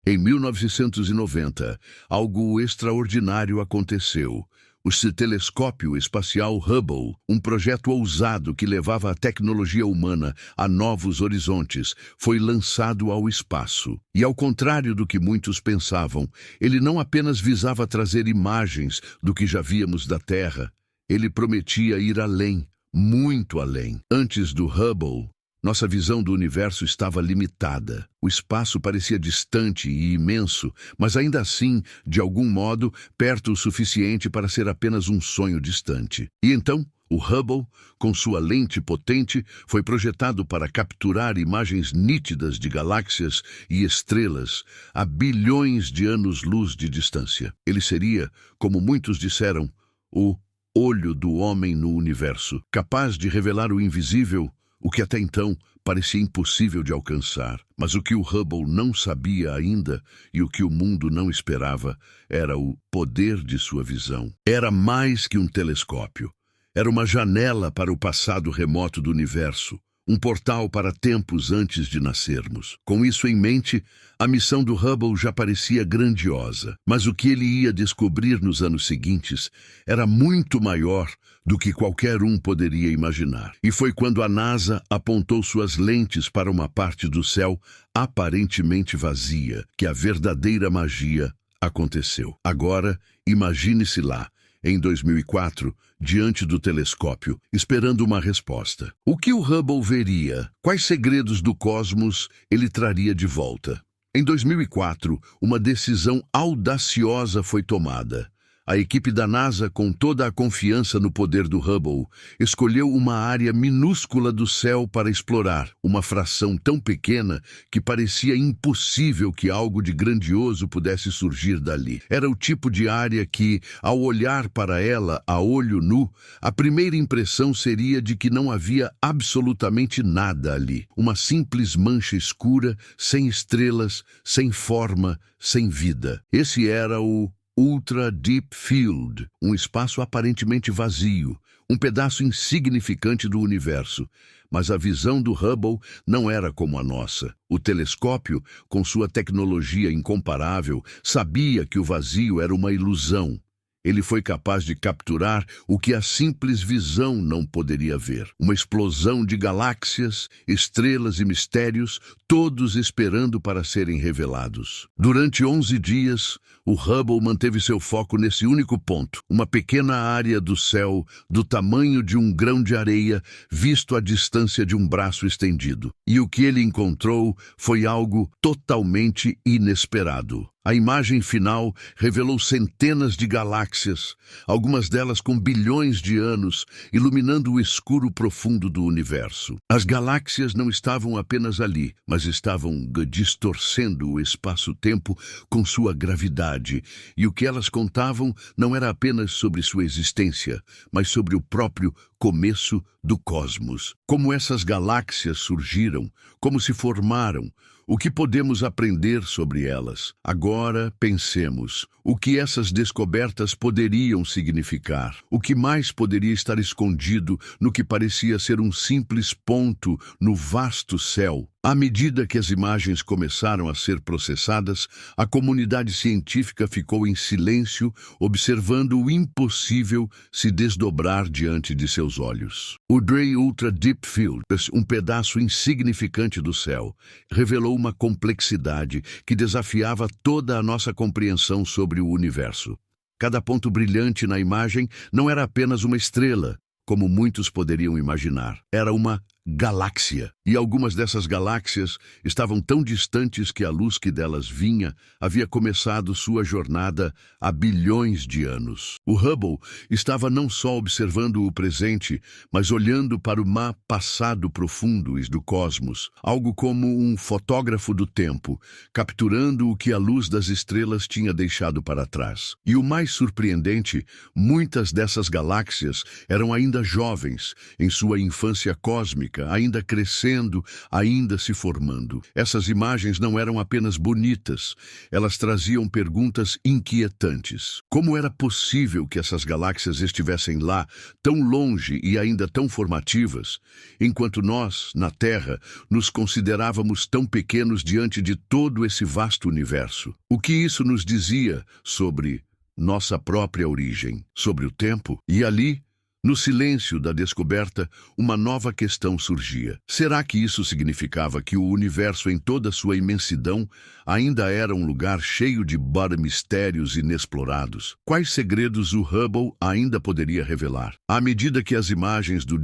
Em 1990, algo extraordinário aconteceu. O telescópio espacial Hubble, um projeto ousado que levava a tecnologia humana a novos horizontes, foi lançado ao espaço. E ao contrário do que muitos pensavam, ele não apenas visava trazer imagens do que já víamos da Terra, ele prometia ir além, muito além. Antes do Hubble, nossa visão do universo estava limitada. O espaço parecia distante e imenso, mas ainda assim, de algum modo, perto o suficiente para ser apenas um sonho distante. E então, o Hubble, com sua lente potente, foi projetado para capturar imagens nítidas de galáxias e estrelas a bilhões de anos-luz de distância. Ele seria, como muitos disseram, o olho do homem no universo, capaz de revelar o invisível, o que até então parecia impossível de alcançar. Mas o que o Hubble não sabia ainda e o que o mundo não esperava era o poder de sua visão. Era mais que um telescópio. Era uma janela para o passado remoto do universo, um portal para tempos antes de nascermos. Com isso em mente, a missão do Hubble já parecia grandiosa, mas o que ele ia descobrir nos anos seguintes era muito maior do que qualquer um poderia imaginar. E foi quando a NASA apontou suas lentes para uma parte do céu aparentemente vazia que a verdadeira magia aconteceu. Agora, imagine-se lá, em 2004, diante do telescópio, esperando uma resposta. O que o Hubble veria? Quais segredos do cosmos ele traria de volta? Em 2004, uma decisão audaciosa foi tomada. A equipe da NASA, com toda a confiança no poder do Hubble, escolheu uma área minúscula do céu para explorar, uma fração tão pequena que parecia impossível que algo de grandioso pudesse surgir dali. Era o tipo de área que, ao olhar para ela a olho nu, a primeira impressão seria de que não havia absolutamente nada ali. Uma simples mancha escura, sem estrelas, sem forma, sem vida. Esse era o Ultra Deep Field, um espaço aparentemente vazio, um pedaço insignificante do universo. Mas a visão do Hubble não era como a nossa. O telescópio, com sua tecnologia incomparável, sabia que o vazio era uma ilusão. Ele foi capaz de capturar o que a simples visão não poderia ver. Uma explosão de galáxias, estrelas e mistérios, todos esperando para serem revelados. Durante 11 dias, o Hubble manteve seu foco nesse único ponto, uma pequena área do céu do tamanho de um grão de areia, visto à distância de um braço estendido. E o que ele encontrou foi algo totalmente inesperado. A imagem final revelou centenas de galáxias, algumas delas com bilhões de anos, iluminando o escuro profundo do universo. As galáxias não estavam apenas ali, mas estavam distorcendo o espaço-tempo com sua gravidade, e o que elas contavam não era apenas sobre sua existência, mas sobre o próprio começo do cosmos. Como essas galáxias surgiram, como se formaram, o que podemos aprender sobre elas? Agora pensemos, o que essas descobertas poderiam significar? O que mais poderia estar escondido no que parecia ser um simples ponto no vasto céu? À medida que as imagens começaram a ser processadas, a comunidade científica ficou em silêncio, observando o impossível se desdobrar diante de seus olhos. O Dray Ultra Deep Field, um pedaço insignificante do céu, revelou uma complexidade que desafiava toda a nossa compreensão sobre o universo. Cada ponto brilhante na imagem não era apenas uma estrela, como muitos poderiam imaginar. Era uma galáxia. E algumas dessas galáxias estavam tão distantes que a luz que delas vinha havia começado sua jornada há bilhões de anos. O Hubble estava não só observando o presente, mas olhando para o passado profundo do cosmos, algo como um fotógrafo do tempo, capturando o que a luz das estrelas tinha deixado para trás. E o mais surpreendente, muitas dessas galáxias eram ainda jovens, em sua infância cósmica, cósmica, ainda crescendo, ainda se formando. Essas imagens não eram apenas bonitas, elas traziam perguntas inquietantes. Como era possível que essas galáxias estivessem lá, tão longe e ainda tão formativas, enquanto nós, na Terra, nos considerávamos tão pequenos diante de todo esse vasto universo? O que isso nos dizia sobre nossa própria origem, sobre o tempo? E ali, no silêncio da descoberta, uma nova questão surgia. Será que isso significava que o universo, em toda sua imensidão, ainda era um lugar cheio de mistérios inexplorados? Quais segredos o Hubble ainda poderia revelar? À medida que as imagens do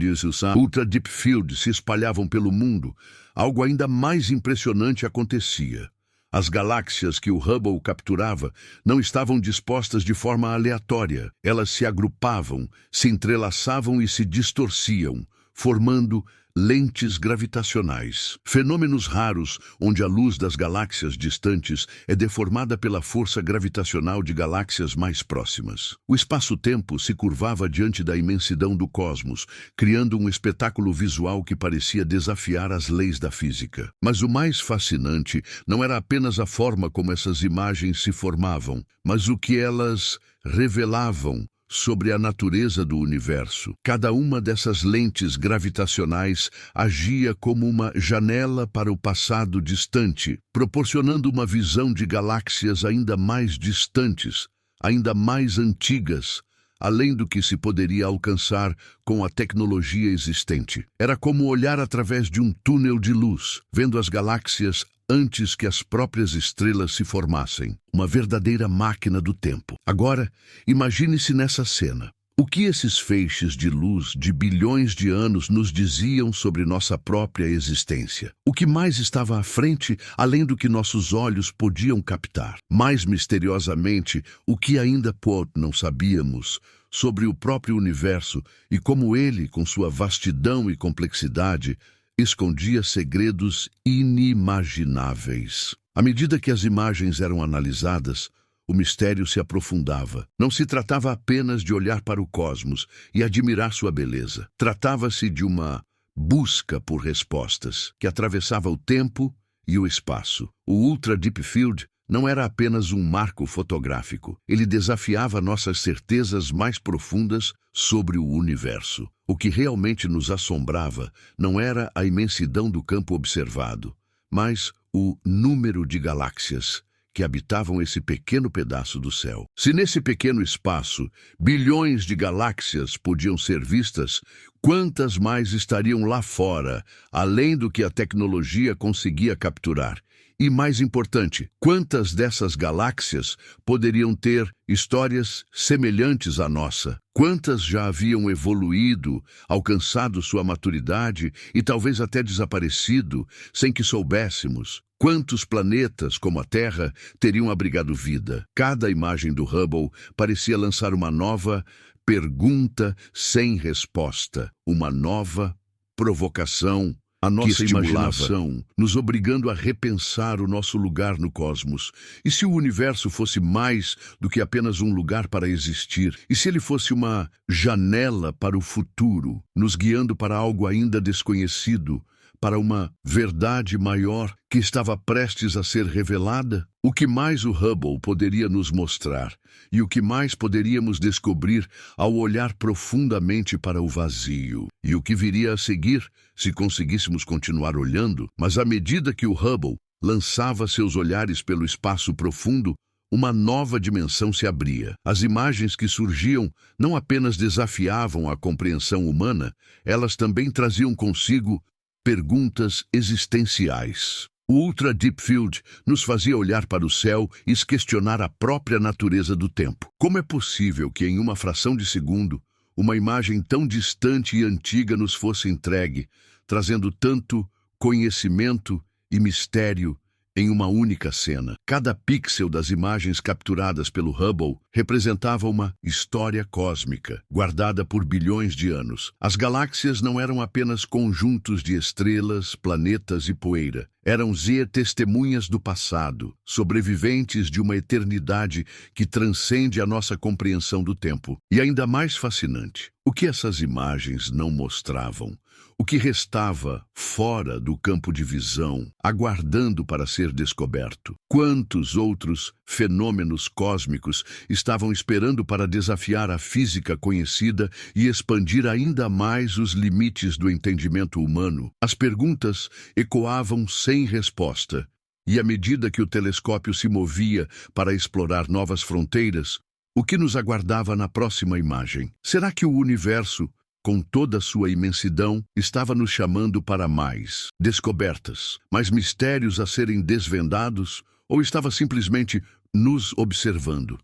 Ultra Deep Field se espalhavam pelo mundo, algo ainda mais impressionante acontecia. As galáxias que o Hubble capturava não estavam dispostas de forma aleatória. Elas se agrupavam, se entrelaçavam e se distorciam, formando lentes gravitacionais. Fenômenos raros onde a luz das galáxias distantes é deformada pela força gravitacional de galáxias mais próximas. O espaço-tempo se curvava diante da imensidão do cosmos, criando um espetáculo visual que parecia desafiar as leis da física. Mas o mais fascinante não era apenas a forma como essas imagens se formavam, mas o que elas revelavam sobre a natureza do universo. Cada uma dessas lentes gravitacionais agia como uma janela para o passado distante, proporcionando uma visão de galáxias ainda mais distantes, ainda mais antigas, além do que se poderia alcançar com a tecnologia existente. Era como olhar através de um túnel de luz, vendo as galáxias antes que as próprias estrelas se formassem. Uma verdadeira máquina do tempo. Agora, imagine-se nessa cena. O que esses feixes de luz de bilhões de anos nos diziam sobre nossa própria existência? O que mais estava à frente, além do que nossos olhos podiam captar? Mais misteriosamente, o que ainda não sabíamos sobre o próprio universo e como ele, com sua vastidão e complexidade, escondia segredos inimagináveis. À medida que as imagens eram analisadas, o mistério se aprofundava. Não se tratava apenas de olhar para o cosmos e admirar sua beleza. Tratava-se de uma busca por respostas que atravessava o tempo e o espaço. O Ultra Deep Field não era apenas um marco fotográfico. Ele desafiava nossas certezas mais profundas sobre o universo. O que realmente nos assombrava não era a imensidão do campo observado, mas o número de galáxias que habitavam esse pequeno pedaço do céu. Se nesse pequeno espaço, bilhões de galáxias podiam ser vistas, quantas mais estariam lá fora, além do que a tecnologia conseguia capturar? E mais importante, quantas dessas galáxias poderiam ter histórias semelhantes à nossa? Quantas já haviam evoluído, alcançado sua maturidade e talvez até desaparecido, sem que soubéssemos? Quantos planetas, como a Terra, teriam abrigado vida? Cada imagem do Hubble parecia lançar uma nova pergunta sem resposta, uma nova provocação. A nossa imaginação, nos obrigando a repensar o nosso lugar no cosmos. E se o universo fosse mais do que apenas um lugar para existir? E se ele fosse uma janela para o futuro, nos guiando para algo ainda desconhecido, para uma verdade maior que estava prestes a ser revelada? O que mais o Hubble poderia nos mostrar? E o que mais poderíamos descobrir ao olhar profundamente para o vazio? E o que viria a seguir, se conseguíssemos continuar olhando? Mas à medida que o Hubble lançava seus olhares pelo espaço profundo, uma nova dimensão se abria. As imagens que surgiam não apenas desafiavam a compreensão humana, elas também traziam consigo perguntas existenciais. O Ultra Deep Field nos fazia olhar para o céu e questionar a própria natureza do tempo. Como é possível que em uma fração de segundo, uma imagem tão distante e antiga nos fosse entregue, trazendo tanto conhecimento e mistério em uma única cena? Cada pixel das imagens capturadas pelo Hubble representava uma história cósmica, guardada por bilhões de anos. As galáxias não eram apenas conjuntos de estrelas, planetas e poeira. Eram testemunhas do passado, sobreviventes de uma eternidade que transcende a nossa compreensão do tempo. E ainda mais fascinante, o que essas imagens não mostravam o que restava fora do campo de visão, aguardando para ser descoberto. Quantos outros fenômenos cósmicos estavam esperando para desafiar a física conhecida e expandir ainda mais os limites do entendimento humano? As perguntas ecoavam sem resposta, e à medida que o telescópio se movia para explorar novas fronteiras, o que nos aguardava na próxima imagem? Será que o universo, com toda a sua imensidão, estava nos chamando para mais descobertas, mais mistérios a serem desvendados, ou estava simplesmente nos observando?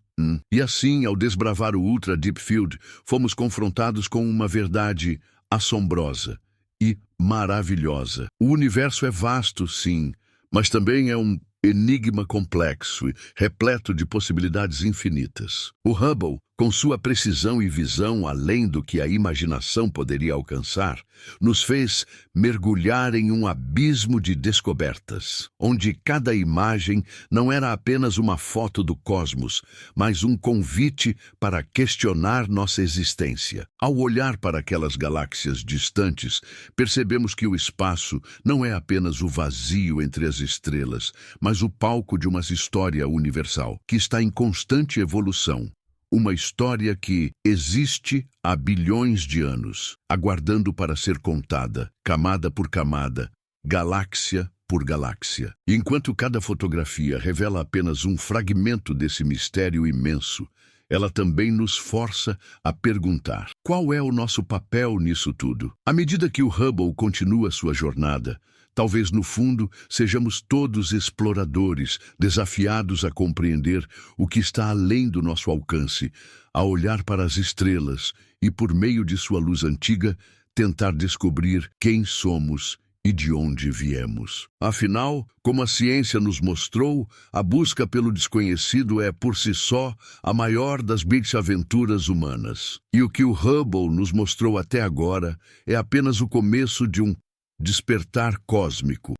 E assim, ao desbravar o Ultra Deep Field, fomos confrontados com uma verdade assombrosa e maravilhosa. O universo é vasto, sim, mas também é um enigma complexo e repleto de possibilidades infinitas. O Hubble, com sua precisão e visão além do que a imaginação poderia alcançar, nos fez mergulhar em um abismo de descobertas, onde cada imagem não era apenas uma foto do cosmos, mas um convite para questionar nossa existência. Ao olhar para aquelas galáxias distantes, percebemos que o espaço não é apenas o vazio entre as estrelas, mas o palco de uma história universal, que está em constante evolução. Uma história que existe há bilhões de anos, aguardando para ser contada, camada por camada, galáxia por galáxia. E enquanto cada fotografia revela apenas um fragmento desse mistério imenso, ela também nos força a perguntar: qual é o nosso papel nisso tudo? À medida que o Hubble continua sua jornada, talvez no fundo sejamos todos exploradores, desafiados a compreender o que está além do nosso alcance, a olhar para as estrelas e, por meio de sua luz antiga, tentar descobrir quem somos e de onde viemos. Afinal, como a ciência nos mostrou, a busca pelo desconhecido é, por si só, a maior das aventuras humanas. E o que o Hubble nos mostrou até agora é apenas o começo de um despertar cósmico.